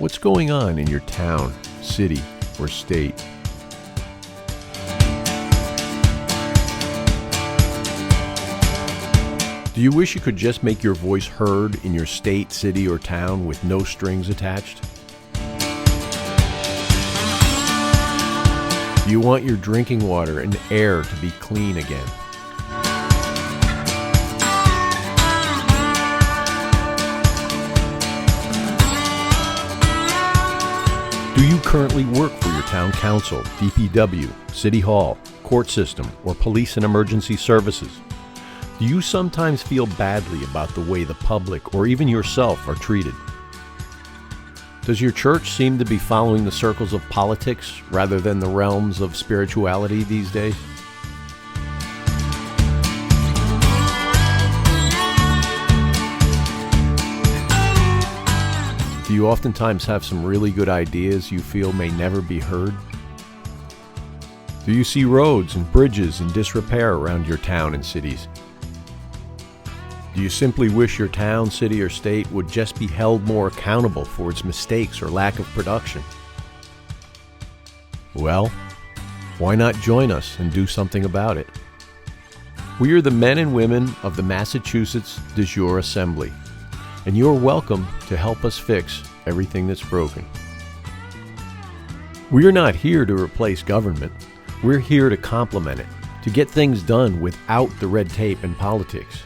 What's going on in your town, city, or state? Do you wish you could just make your voice heard in your state, city, or town with no strings attached? Do you want your drinking water and air to be clean again? Do you currently work for your town council, DPW, city hall, court system, or police and emergency services? Do you sometimes feel badly about the way the public or even yourself are treated? Does your church seem to be following the circles of politics rather than the realms of spirituality these days? Do you oftentimes have some really good ideas you feel may never be heard? Do you see roads and bridges in disrepair around your town and cities? Do you simply wish your town, city, or state would just be held more accountable for its mistakes or lack of production? Well, why not join us and do something about it? We are the men and women of the Massachusetts jure Assembly, and you are welcome to help us fix everything that's broken. We are not here to replace government. We're here to complement it, to get things done without the red tape and politics.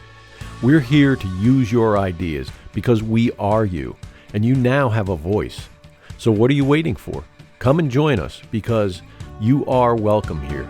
We're here to use your ideas because we are you, and you now have a voice. So what are you waiting for? Come and join us because you are welcome here.